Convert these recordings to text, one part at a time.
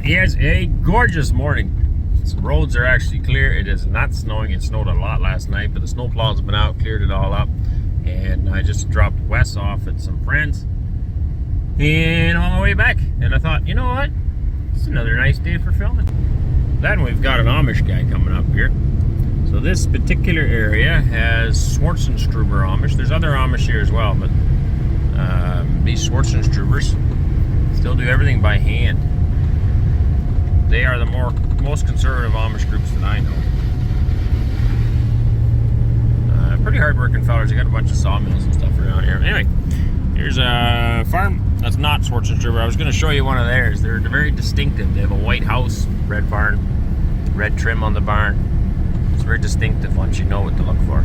It is a gorgeous morning. The roads are actually clear. It is not snowing. It snowed a lot last night, but the snowplows have been out, cleared it all up. And I just dropped Wes off at some friends. And on my way back, and I thought, you know what? It's another nice day for filming. Then we've got an Amish guy coming up here. So this particular area has Schwarzenstruber Amish. There's other Amish here as well, but these Schwarzenstrubers still do everything by hand. They are the most conservative Amish groups that I know. Pretty hard-working fellas. They got a bunch of sawmills and stuff around here. Anyway, here's a farm that's not Schwarzenstruber. I was going to show you one of theirs. They're very distinctive. They have a white house, red barn, red trim on the barn. It's very distinctive once you know what to look for.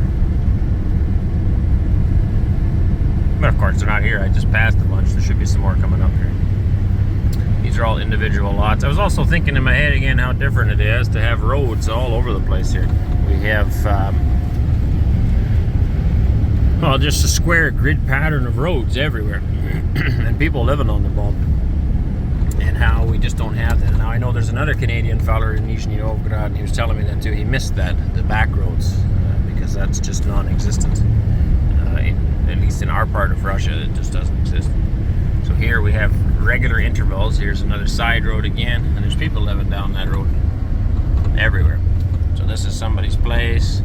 But of course, they're not here. I just passed a bunch. There should be some more coming up here. These are all individual lots. I was also thinking in my head again how different it is to have roads all over the place here. We have, well, just a square grid pattern of roads everywhere. And people living on them all. And how we just don't have that. Now, I know there's another Canadian fella in Nizhny Novgorod, and he was telling me that too. He missed that, the back roads, because that's just non-existent. At least in our part of Russia, it just doesn't exist. So here we have regular intervals. Here's another side road again, and there's people living down that road everywhere. So this is somebody's place.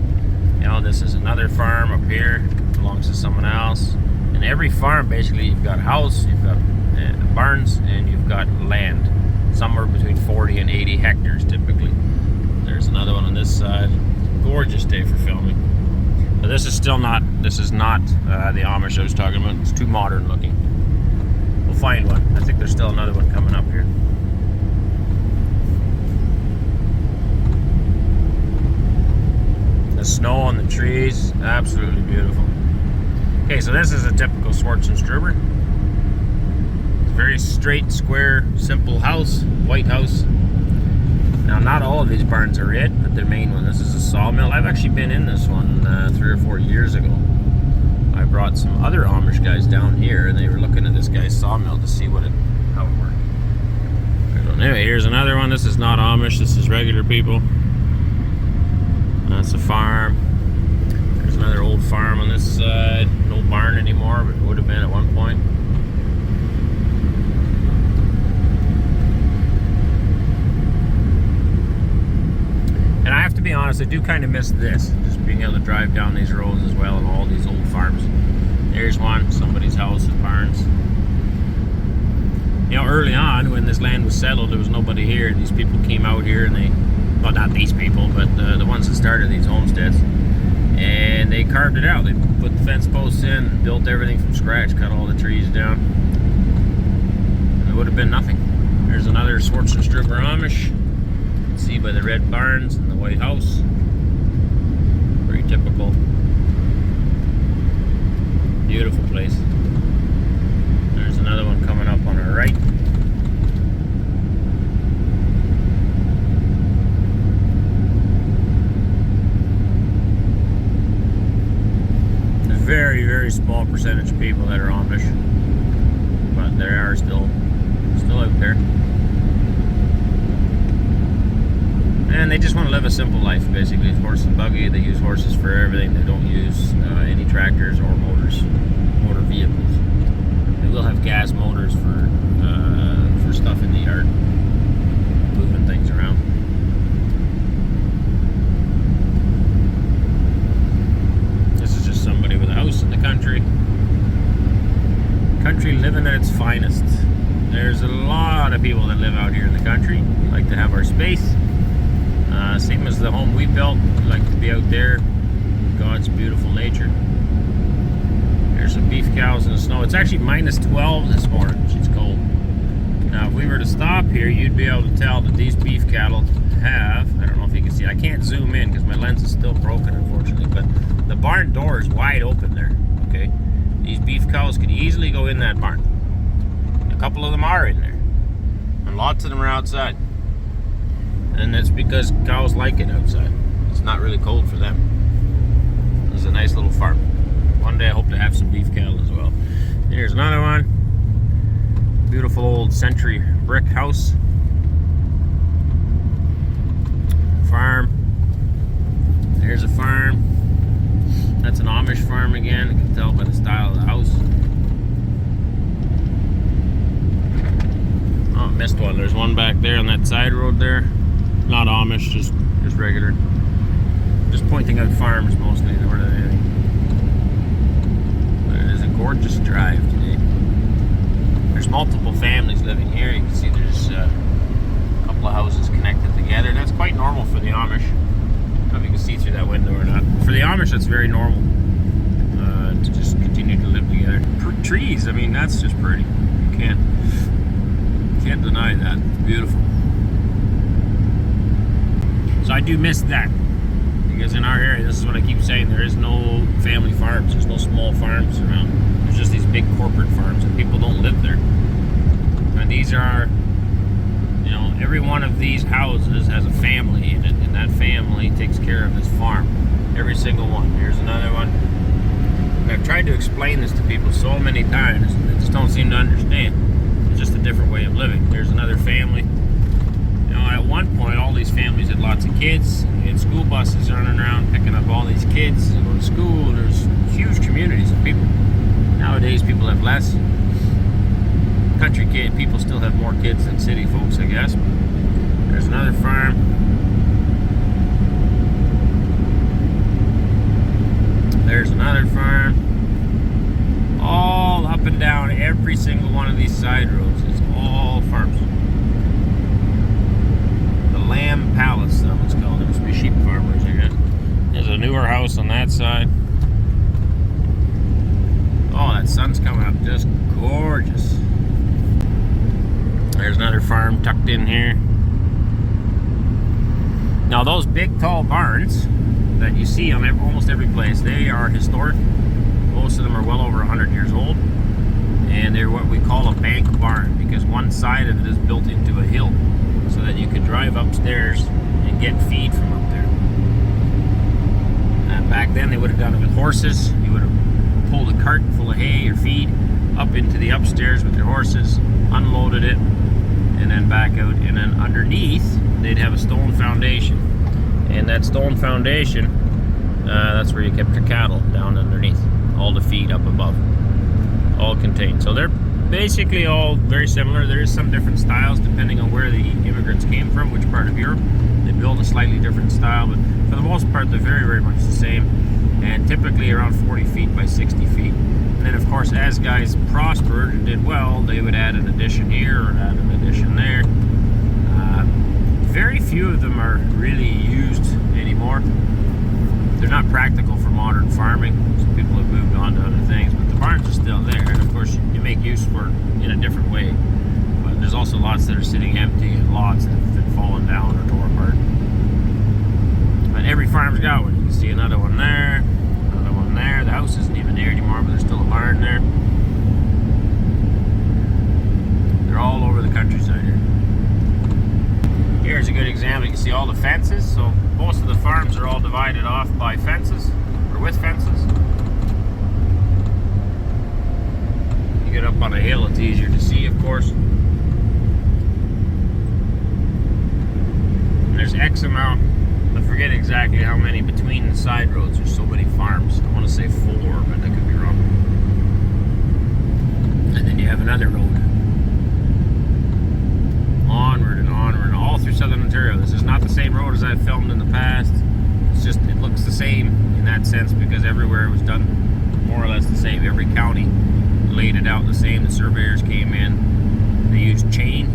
You know, this is another farm up here, belongs to someone else. And every farm, basically, you've got a house, you've got barns, and you've got land. Somewhere between 40 and 80 hectares, typically. There's another one on this side. Gorgeous day for filming. But this is still not, this is not the Amish I was talking about. It's too modern looking. We'll find one. I think there's still another one coming up here. The snow on the trees, absolutely beautiful. Okay, so this is a typical Schwarzenstruber. It's a very straight, square, simple house, white house. Now, not all of these barns are it, but the main one. This is a sawmill. I've actually been in this one 3 or 4 years ago. I brought some other Amish guys down here, and they were looking at this guy's sawmill to see how it worked. Anyway, here's another one. This is not Amish. This is regular people. That's a farm. There's another old farm on this side. No barn anymore, but it would have been at one point. And I have to be honest, I do kind of miss this. Just being able to drive down these roads as well and all these old farms. There's one, somebody's house and barns. You know, early on when this land was settled, there was nobody here. These people came out here and they, well, not these people, but the ones that started these homesteads. And they carved it out. They put the fence posts in, built everything from scratch, cut all the trees down. And it would have been nothing. There's another Schwarzenstruber Amish. See by the red barns and the white house. Very typical. Beautiful place. There's another one coming up on our right. There's a very, very small percentage of people that are Amish, but there are still out there. And they just want to live a simple life, basically. It's horse and buggy. They use horses for everything. They don't use any tractors or motor vehicles. They will have gas motors for stuff in the yard, moving things around. This is just somebody with a house in the country. Country living at its finest. There's a lot of people that live out here in the country. We like to have our space. Same as the home we built. We like to be out there. God's beautiful nature. There's some beef cows in the snow. It's actually minus 12 this morning. It's cold. Now, if we were to stop here, you'd be able to tell that these beef cattle have, I don't know if you can see, I can't zoom in because my lens is still broken, unfortunately, but the barn door is wide open there, okay? These beef cows could easily go in that barn. A couple of them are in there, and lots of them are outside. And that's because cows like it outside. It's not really cold for them. This is a nice little farm. One day I hope to have some beef cattle as well. Here's another one. Beautiful old century brick house. there's one back there on that side road there. Not Amish, just regular. Just pointing out farms mostly more than anything. But it is a gorgeous drive today. There's multiple families living here. You can see there's a couple of houses connected together. That's quite normal for the Amish. I don't know if you can see through that window or not. For the Amish, that's very normal to just continue to live together. Trees, I mean, that's just pretty. You can't deny that. It's beautiful. So I do miss that. Because in our area, this is what I keep saying, there is no family farms. There's no small farms around. There's just these big corporate farms, and people don't live there. And these are, you know, every one of these houses has a family in it, and that family takes care of this farm. Every single one. Here's another one. I've tried to explain this to people so many times, and they just don't seem to understand. It's just a different way of living. There's another family. You know, at one point, all these families had lots of kids, and school buses running around picking up all these kids to go to school. There's huge communities of people. Nowadays, people have less. Country people still have more kids than city folks, I guess. There's another farm. There's another farm. All up and down every single one of these side roads. It's all farms. The Lamb Palace, that one's called. There must be sheep farmers, I guess. There's a newer house on that side. Oh, that sun's coming up just gorgeous. There's another farm tucked in here. Now those big tall barns that you see on almost every place, they are historic. Most of them are well over 100 years old, and they're what we call a bank barn because one side of it is built into a hill so that you could drive upstairs and get feed from up there. And back then they would have done it with horses. You would have pulled a cart full of hay or feed up into the upstairs with your horses, unloaded it, and then back out, and then underneath they'd have a stone foundation, and that stone foundation, that's where you kept your cattle down underneath, all the feed up above, all contained. So they're basically all very similar. There is some different styles depending on where the immigrants came from, which part of Europe. They build a slightly different style, but for the most part they're very, very much the same, and typically around 40 feet by 60 feet. And then of course, as guys prospered and did well, they would add an addition here or add an addition there. Very few of them are really used anymore. They're not practical for modern farming, so people have moved on to other things, but the barns are still there, and of course you make use for it in a different way. But there's also lots that are sitting empty and lots that have fallen down or tore apart. But every farm's got one. You can see another one there, another one there. The house isn't even there anymore, but there's still a barn there. They're all over the countryside here. Here's a good example. You can see all the fences. So most of the farms are all divided off by fences, or with fences. You get up on a hill, it's easier to see, of course. And there's X amount, I forget exactly how many, between the side roads. There's so many farms. I want to say 4, but I could be wrong. And then you have another road. Onward and onward, and all through southern Ontario. This is not the same road as I've filmed in the past. It's just, it looks the same in that sense because everywhere it was done more or less the same. Every county laid it out the same. The surveyors came in. They used chain,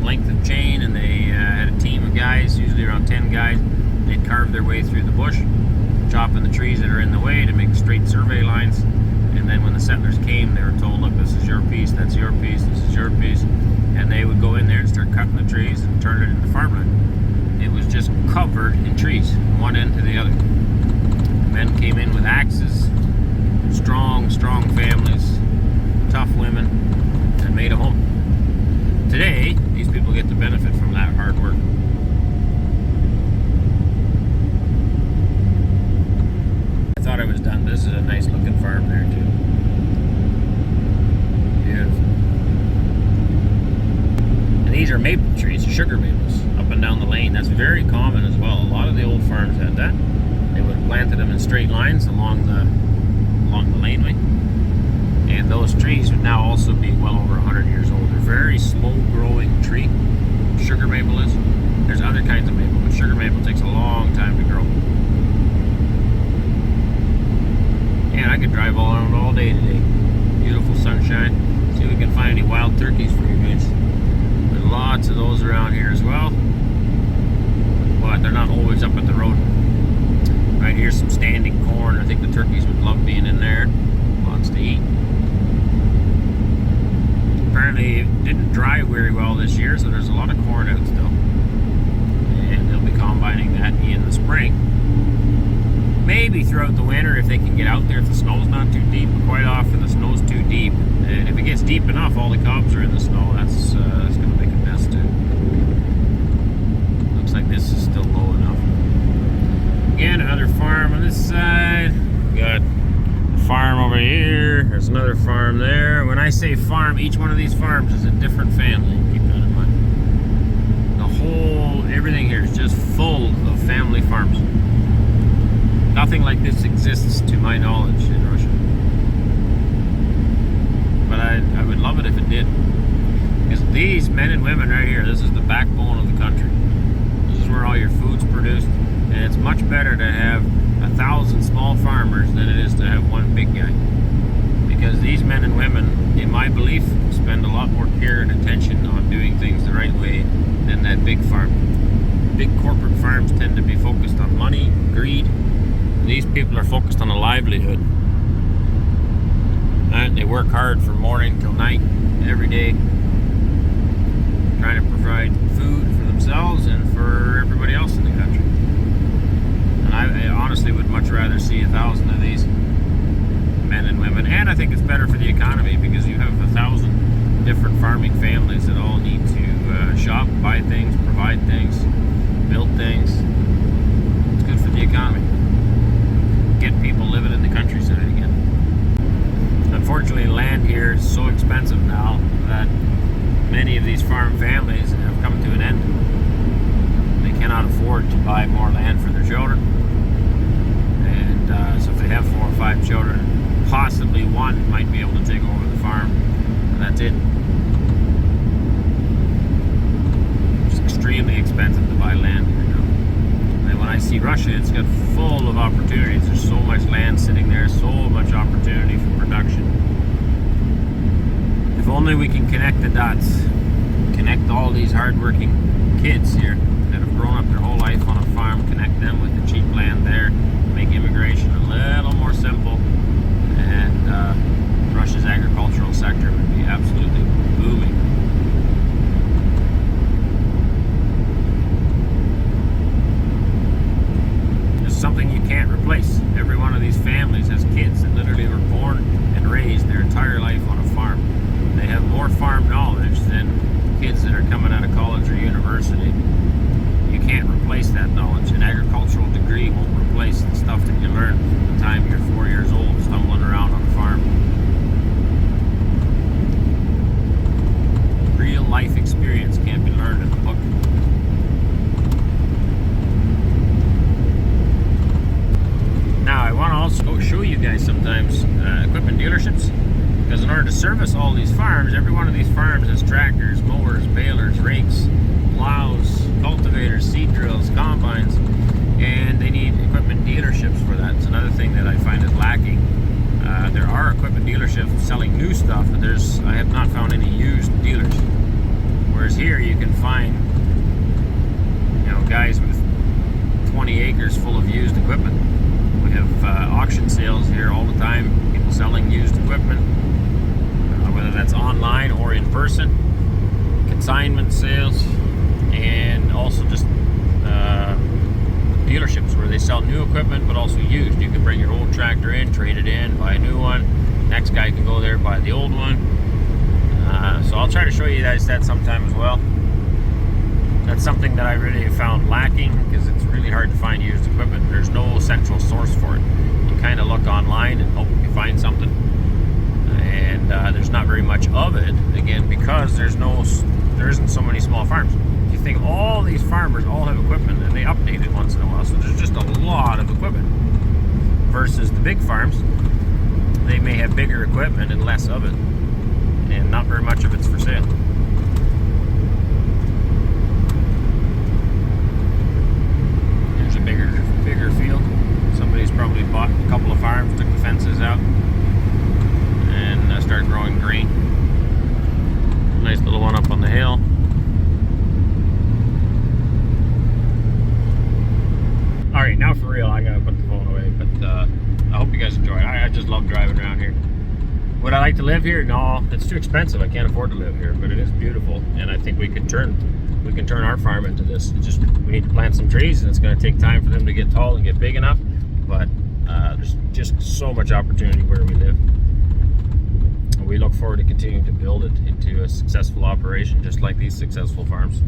length of chain, and they had a team of guys, usually around 10 guys. They'd carve their way through the bush, chopping the trees that are in the way to make straight survey lines. And then when the settlers came, they were told, look, this is your piece, that's your piece, this is your piece. And they would go in there and start cutting the trees and turn it into farmland. It was just covered in trees, one end to the other. Men came in with axes, strong families, tough women, and made a home. Today, these people get to benefit from that hard work. I thought I was done. This is a nice looking farm there too. Beautiful. These are maple trees, sugar maples, up and down the lane. That's very common as well. A lot of the old farms had that. They would have planted them in straight lines along the laneway. And those trees would now also be well over 100 years old. They're very slow growing tree. Sugar maple is. There's other kinds of maple, but sugar maple takes a long time to grow. And I could drive around all day today. Beautiful sunshine. See if we can find any wild turkeys for you guys. There's lots of those around here as well. But they're not always up at the road. Right here's some standing corn. I think the turkeys would love being in there. Lots to eat. Apparently it didn't dry very well this year, so there's a lot of corn out still. And they'll be combining that in the spring. Maybe throughout the winter if they can get out there, if the snow's not too deep. But quite often the snow's too deep. And if it gets deep enough, all the cobs are in the snow. That's going to make a mess too. Looks like this is still low enough. Again, another farm on this side. We got a farm over here. There's another farm there. When I say farm, each one of these farms is a different family. Keep that in mind. Everything here is just full of family farms. Nothing like this exists to my knowledge in Russia. But I would love it if it did. Because these men and women right here, this is the backbone of the country. This is where all your food's produced. And it's much better to have 1,000 small farmers than it is to have one big guy. Because these men and women, in my belief, spend a lot more care and attention on doing things the right way than that big farm. Big corporate farms tend to be focused on money, greed. These people are focused on a livelihood. And they work hard from morning till night, every day, trying to provide food for themselves and for everybody else in the country. And I honestly would much rather see 1,000 of these men and women. And I think it's better for the economy because you have 1,000 different farming families that all need to shop, buy things, provide things, build things. It's good for the economy. Get people living in the countryside again. Unfortunately, land here is so expensive now that many of these farm families have come to an end. They cannot afford to buy more land for their children. And so if they have 4 or 5 children, possibly one might be able to take over the farm. And that's it. It's extremely expensive to buy land here now. And when I see Russia, it's got full of opportunities. There's so much land sitting there, so much opportunity for production. If only we can connect the dots, connect all these hardworking kids here that have grown up their whole life on a farm, connect them with the cheap land there, make immigration a little more simple, and Russia's agricultural sector would be absolutely booming. Something you can't replace. Every one of these families has kids that literally were born and raised their entire life on a farm. They have more farm knowledge than kids that are coming out of college or university. You can't replace that knowledge. An agricultural degree won't replace the stuff that you learn from the time you're 4 years old stumbling around on a farm. Real life experience can't be learned in a book. Now, I want to also go show you guys sometimes equipment dealerships, because in order to service all these farms, every one of these farms has tractors, mowers, balers, rakes, plows, cultivators, seed drills, combines, and they need equipment dealerships for that. It's another thing that I find is lacking. There are equipment dealerships selling new stuff, but I have not found any used dealers. Whereas here you can find, guys with 20 acres full of used equipment. We have auction sales here all the time, people selling used equipment, whether that's online or in person, consignment sales, and also just dealerships where they sell new equipment but also used. You can bring your old tractor in, trade it in, buy a new one. Next guy can go there, buy the old one. So I'll try to show you guys that sometime as well. That's something that I really have found lacking, because it's really hard to find used equipment. There's no central source for it. You kind of look online and hope you find something, and there's not very much of it, again, because there isn't so many small farms. If you think all these farmers all have equipment and they update it once in a while, so there's just a lot of equipment versus the big farms. they may have bigger equipment and less of it, and not very much of it's for sale. There's a bigger field. Somebody's probably bought a couple of farms, took the fences out, and started growing grain. Nice little one up on the hill. Alright, now for real, I gotta put the phone away, but I hope you guys enjoy it. I just love driving around here. Would I like to live here? No, it's too expensive. I can't afford to live here, but it is beautiful, and I think we can turn our farm into this. It's just, we need to plant some trees, and it's going to take time for them to get tall and get big enough, but there's just so much opportunity where we live. We look forward to continuing to build it into a successful operation, just like these successful farms.